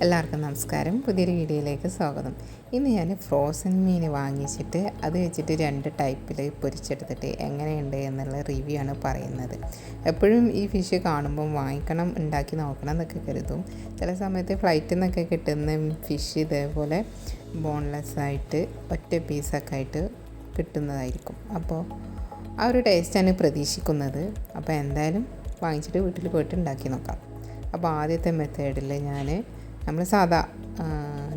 എല്ലാവർക്കും നമസ്കാരം. പുതിയൊരു വീഡിയോയിലേക്ക് സ്വാഗതം. ഇന്ന് ഞാൻ ഫ്രോസൺ മീൻ വാങ്ങിച്ചിട്ട് അത് വെച്ചിട്ട് 2 ടൈപ്പിൽ പൊരിച്ചെടുത്തിട്ട് എങ്ങനെയുണ്ട് എന്നുള്ള റിവ്യൂ ആണ് പറയുന്നത്. എപ്പോഴും ഈ ഫിഷ് കാണുമ്പം വാങ്ങിക്കണം, ഉണ്ടാക്കി നോക്കണം എന്നൊക്കെ കരുതും. ചില സമയത്ത് ഫ്ലൈറ്റിൽ നിന്നൊക്കെ കിട്ടുന്ന ഫിഷ് ഇതേപോലെ ബോൺലെസ് ആയിട്ട് ഒറ്റ പീസൊക്കെ ആയിട്ട് കിട്ടുന്നതായിരിക്കും. അപ്പോൾ ആ ഒരു ടേസ്റ്റാണ് പ്രതീക്ഷിക്കുന്നത്. അപ്പോൾ എന്തായാലും വാങ്ങിച്ചിട്ട് വീട്ടിൽ പോയിട്ട് ഉണ്ടാക്കി നോക്കാം. അപ്പോൾ ആദ്യത്തെ മെത്തേഡിൽ നമ്മൾ സാധാ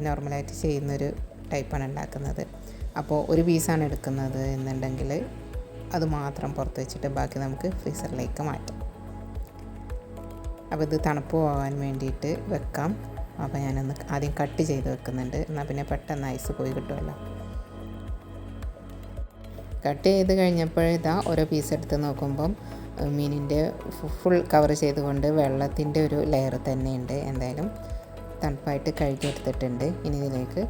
നോർമലായിട്ട് ചെയ്യുന്നൊരു ടൈപ്പാണ് ഉണ്ടാക്കുന്നത്. അപ്പോൾ ഒരു പീസാണ് എടുക്കുന്നത് എന്നുണ്ടെങ്കിൽ അത് മാത്രം പുറത്ത് വെച്ചിട്ട് ബാക്കി നമുക്ക് ഫ്രീസറിലേക്ക് മാറ്റാം. അപ്പോൾ ഇത് തണുപ്പ് പോകാൻ വേണ്ടിയിട്ട് വെക്കാം. അപ്പോൾ ഞാനൊന്ന് ആദ്യം കട്ട് ചെയ്ത് വെക്കുന്നുണ്ട്, എന്നാൽ പിന്നെ പെട്ടെന്ന് ഐസ് പോയി കിട്ടുമല്ലോ. കട്ട് ചെയ്ത് കഴിഞ്ഞപ്പോഴിതാ ഓരോ പീസ് എടുത്ത് നോക്കുമ്പം മീനിൻ്റെ ഫുൾ കവർ ചെയ്തുകൊണ്ട് വെള്ളത്തിൻ്റെ ഒരു ലെയർ തന്നെയുണ്ട്. എന്തായാലും തണുപ്പായിട്ട് കഴുകിയെടുത്തിട്ടുണ്ട്. ഇനി ഇതിലേക്ക്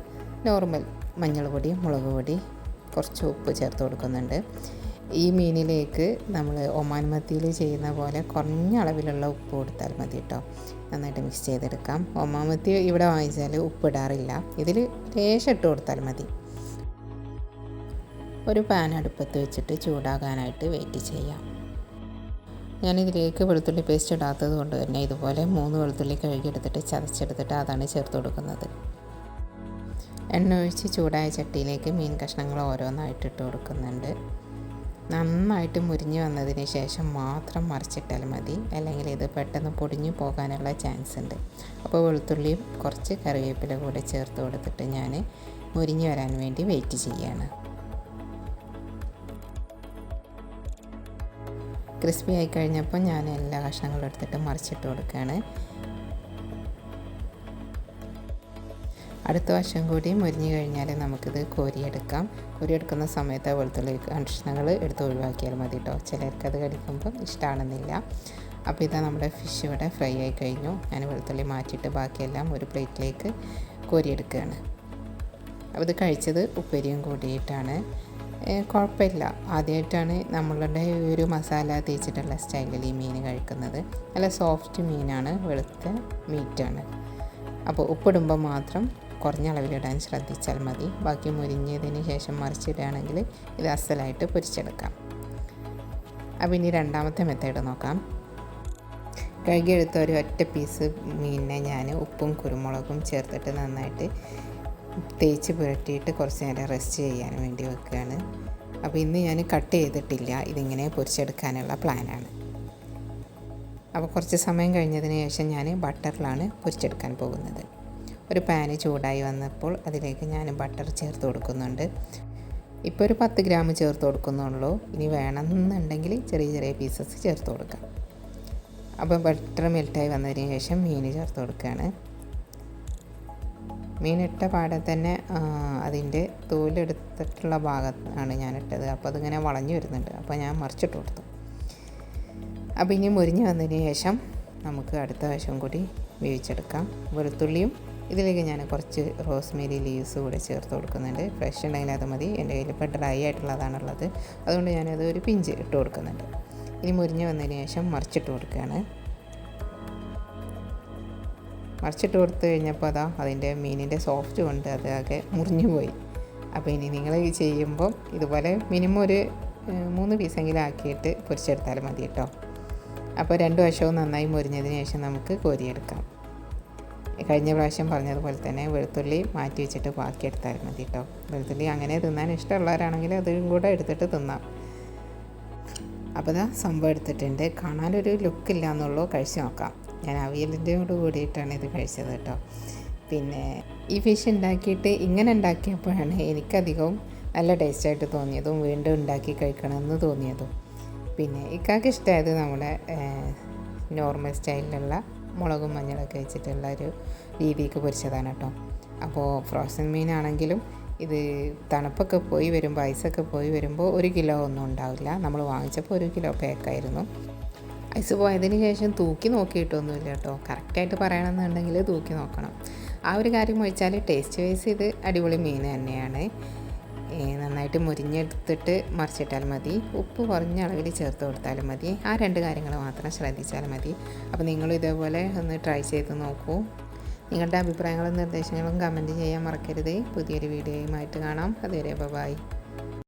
നോർമൽ മഞ്ഞൾ പൊടി, മുളക് പൊടി, കുറച്ച് ഉപ്പ് ചേർത്ത് കൊടുക്കുന്നുണ്ട്. ഈ മീനിലേക്ക് നമ്മൾ ഒമാൻ മത്തിയിൽ ചെയ്യുന്ന പോലെ കുറഞ്ഞ അളവിലുള്ള ഉപ്പ് കൊടുത്താൽ മതി കേട്ടോ. നന്നായിട്ട് മിക്സ് ചെയ്തെടുക്കാം. ഒമാൻ മത്തി ഇവിടെ വാങ്ങിച്ചാൽ ഉപ്പിടാറില്ല, ഇതിൽ ലേശം ഇട്ട് കൊടുത്താൽ മതി. ഒരു പാൻ അടുപ്പത്ത് വെച്ചിട്ട് ചൂടാകാനായിട്ട് വെയിറ്റ് ചെയ്യാം. ഞാനിതിലേക്ക് വെളുത്തുള്ളി പേസ്റ്റ് ഇടാത്തത് കൊണ്ട് തന്നെ ഇതുപോലെ 3 വെളുത്തുള്ളി കഴുകിയെടുത്തിട്ട് ചതച്ചെടുത്തിട്ട് അതാണ് ചേർത്ത് കൊടുക്കുന്നത്. എണ്ണ ഒഴിച്ച് ചൂടായ ചട്ടിയിലേക്ക് മീൻ കഷ്ണങ്ങൾ ഓരോന്നായിട്ട് ഇട്ട് കൊടുക്കുന്നുണ്ട്. നന്നായിട്ട് മുരിഞ്ഞ് വന്നതിന് ശേഷം മാത്രം മറിച്ചിട്ടാൽ മതി, അല്ലെങ്കിൽ ഇത് പെട്ടെന്ന് പൊടിഞ്ഞു പോകാനുള്ള ചാൻസ് ഉണ്ട്. അപ്പോൾ വെളുത്തുള്ളിയും കുറച്ച് കറിവേപ്പില കൂടെ ചേർത്ത് കൊടുത്തിട്ട് ഞാൻ മുരിഞ്ഞ് വരാൻ വേണ്ടി വെയിറ്റ് ചെയ്യുകയാണ്. ക്രിസ്പി ആയി കഴിഞ്ഞപ്പോൾ ഞാൻ എല്ലാ കഷ്ണങ്ങളും എടുത്തിട്ട് മറിച്ചിട്ട് കൊടുക്കുകയാണ്. അടുത്ത വശം കൂടി മുരിഞ്ഞ് കഴിഞ്ഞാൽ നമുക്കിത് കോരിയെടുക്കാം. കോരിയെടുക്കുന്ന സമയത്ത് വെളുത്തുള്ളി കഷ്ണങ്ങൾ എടുത്ത് ഒഴിവാക്കിയാൽ മതി കേട്ടോ. ചിലർക്ക് അത് കടിക്കുമ്പം ഇഷ്ടമാണെന്നില്ല. അപ്പോൾ ഇതാ നമ്മുടെ ഫിഷ് ഇവിടെ ഫ്രൈ ആയി കഴിഞ്ഞു. ഞാൻ വെളുത്തുള്ളി മാറ്റിയിട്ട് ബാക്കിയെല്ലാം ഒരു പ്ലേറ്റിലേക്ക് കോരിയെടുക്കുകയാണ്. അപ്പോൾ ഇത് കഴിച്ചത് ഉപ്പേരിയും കൂടിയിട്ടാണ്. കുഴപ്പമില്ല, ആദ്യമായിട്ടാണ് നമ്മളുടെ ഒരു മസാല തേച്ചിട്ടുള്ള സ്റ്റൈലിൽ ഈ മീൻ കഴിക്കുന്നത്. നല്ല സോഫ്റ്റ് മീനാണ്, വെളുത്ത മീറ്റാണ്. അപ്പോൾ ഉപ്പിടുമ്പോൾ മാത്രം കുറഞ്ഞ അളവിലിടാൻ ശ്രദ്ധിച്ചാൽ മതി. ബാക്കി മുരിഞ്ഞതിന് ശേഷം മറിച്ചിടുകയാണെങ്കിൽ ഇത് അസലായിട്ട് പൊരിച്ചെടുക്കാം. അപ്പോൾ ഇനി രണ്ടാമത്തെ മെത്തേഡ് നോക്കാം. കഴുകിയെടുത്ത ഒരു ഒറ്റ പീസ് മീനിനെ ഞാൻ ഉപ്പും കുരുമുളകും ചേർത്തിട്ട് നന്നായിട്ട് തേച്ച് പുരട്ടിയിട്ട് കുറച്ച് നേരം റെസ്റ്റ് ചെയ്യാൻ വേണ്ടി വെക്കുകയാണ്. അപ്പോൾ ഇന്ന് ഞാൻ കട്ട് ചെയ്തിട്ടില്ല, ഇതിങ്ങനെ പൊരിച്ചെടുക്കാനുള്ള പ്ലാനാണ്. അപ്പോൾ കുറച്ച് സമയം കഴിഞ്ഞതിന് ശേഷം ഞാൻ ബട്ടറിലാണ് പൊരിച്ചെടുക്കാൻ പോകുന്നത്. ഒരു പാന് ചൂടായി വന്നപ്പോൾ അതിലേക്ക് ഞാൻ ബട്ടർ ചേർത്ത് കൊടുക്കുന്നുണ്ട്. ഇപ്പോൾ ഒരു 10 ഗ്രാം ചേർത്ത് കൊടുക്കുന്നുള്ളൂ. ഇനി വേണമെന്നുണ്ടെങ്കിൽ ചെറിയ ചെറിയ പീസസ് ചേർത്ത് കൊടുക്കാം. അപ്പോൾ ബട്ടർ മെൽറ്റായി വന്നതിന് ശേഷം മീൻ ചേർത്ത് കൊടുക്കുകയാണ്. മീനിട്ട പാടെ തന്നെ അതിൻ്റെ തോലെടുത്തിട്ടുള്ള ഭാഗത്താണ് ഞാനിട്ടത്. അപ്പോൾ അതിങ്ങനെ വളഞ്ഞു വരുന്നുണ്ട്. അപ്പോൾ ഞാൻ മറിച്ചിട്ട് കൊടുത്തു. അപ്പോൾ ഇനി മുരിഞ്ഞ് വന്നതിന് ശേഷം നമുക്ക് അടുത്ത വശം കൂടി വേവിച്ചെടുക്കാം. വെളുത്തുള്ളിയും ഇതിലേക്ക് ഞാൻ കുറച്ച് റോസ്മേരി ലീവ്സ് കൂടെ ചേർത്ത് കൊടുക്കുന്നുണ്ട്. ഫ്രഷ് ഉണ്ടെങ്കിൽ അത് മതി. എൻ്റെ കയ്യിൽ ഇപ്പോൾ ഡ്രൈ ആയിട്ടുള്ളതാണുള്ളത്, അതുകൊണ്ട് ഞാനത് ഒരു പിഞ്ച് ഇട്ട് കൊടുക്കുന്നുണ്ട്. ഇനി മുരിഞ്ഞ് വന്നതിന് ശേഷം മറിച്ചിട്ട് കൊടുക്കുകയാണ്. മറിച്ചിട്ട് കൊടുത്തു കഴിഞ്ഞപ്പോൾ അതിൻ്റെ മീനിൻ്റെ സോഫ്റ്റ് കൊണ്ട് അതാകെ മുറിഞ്ഞു പോയി. അപ്പോൾ ഇനി നിങ്ങൾ ചെയ്യുമ്പം ഇതുപോലെ മിനിമം ഒരു 3 പീസെങ്കിലും ആക്കിയിട്ട് പൊരിച്ചെടുത്താൽ മതി കേട്ടോ. അപ്പോൾ 2 വശവും നന്നായി മുരിഞ്ഞതിന് ശേഷം നമുക്ക് കോരിയെടുക്കാം. കഴിഞ്ഞ പ്രാവശ്യം പറഞ്ഞതുപോലെ തന്നെ വെളുത്തുള്ളി മാറ്റി വെച്ചിട്ട് ബാക്കി എടുത്താൽ മതി കേട്ടോ. വെളുത്തുള്ളി അങ്ങനെ തിന്നാൻ ഇഷ്ടമുള്ളവരാണെങ്കിൽ അതും കൂടെ എടുത്തിട്ട് തിന്നാം. അപ്പോൾ ഇതാ സംഭവം എടുത്തിട്ടുണ്ട്. കാണാനൊരു ലുക്കില്ല എന്നുള്ളൂ, കഴിച്ച് നോക്കാം. ഞാൻ അവിയലിൻ്റെയോട് കൂടിയിട്ടാണ് ഇത് കഴിച്ചത് കേട്ടോ. പിന്നെ ഈ ഫിഷ് ഉണ്ടാക്കിയിട്ട് ഇങ്ങനെ ഉണ്ടാക്കിയപ്പോഴാണ് എനിക്കധികവും നല്ല ടേസ്റ്റായിട്ട് തോന്നിയതും വീണ്ടും ഉണ്ടാക്കി കഴിക്കണമെന്ന് തോന്നിയതും. പിന്നെ ഇക്കാക്ക് ഇഷ്ടമായത് നമ്മുടെ നോർമൽ സ്റ്റൈലിലുള്ള മുളകും മഞ്ഞളൊക്കെ വെച്ചിട്ടുള്ള ഒരു രീതിക്ക് പൊരിച്ചതാണ് കേട്ടോ. അപ്പോൾ ഫ്രോസൺ മീനാണെങ്കിലും ഇത് തണുപ്പൊക്കെ പോയി വരുമ്പോൾ, ഐസൊക്കെ പോയി വരുമ്പോൾ 1 കിലോ ഒന്നും ഉണ്ടാവില്ല. നമ്മൾ വാങ്ങിച്ചപ്പോൾ 1 കിലോ പാക്കായിരുന്നു. ഐസ് പോയതിന് ശേഷം തൂക്കി നോക്കിയിട്ടൊന്നുമില്ല കേട്ടോ. കറക്റ്റായിട്ട് പറയണമെന്നുണ്ടെങ്കിൽ തൂക്കി നോക്കണം. ആ ഒരു കാര്യം ഒഴിച്ചാൽ ടേസ്റ്റ് വൈസ് ഇത് അടിപൊളി മീൻ തന്നെയാണ്. നന്നായിട്ട് മുരിഞ്ഞെടുത്തിട്ട് മറിച്ചിട്ടാൽ മതി. ഉപ്പ് കുറഞ്ഞ അളവിൽ ചേർത്ത് കൊടുത്താലും മതി. ആ 2 കാര്യങ്ങൾ മാത്രം ശ്രദ്ധിച്ചാൽ മതി. അപ്പോൾ നിങ്ങൾ ഇതേപോലെ ഒന്ന് ട്രൈ ചെയ്ത് നോക്കൂ. നിങ്ങളുടെ അഭിപ്രായങ്ങളും നിർദ്ദേശങ്ങളും കമൻറ്റ് ചെയ്യാൻ മറക്കരുത്. പുതിയൊരു വീഡിയോയുമായിട്ട് കാണാം. അതുവരെ ബൈ.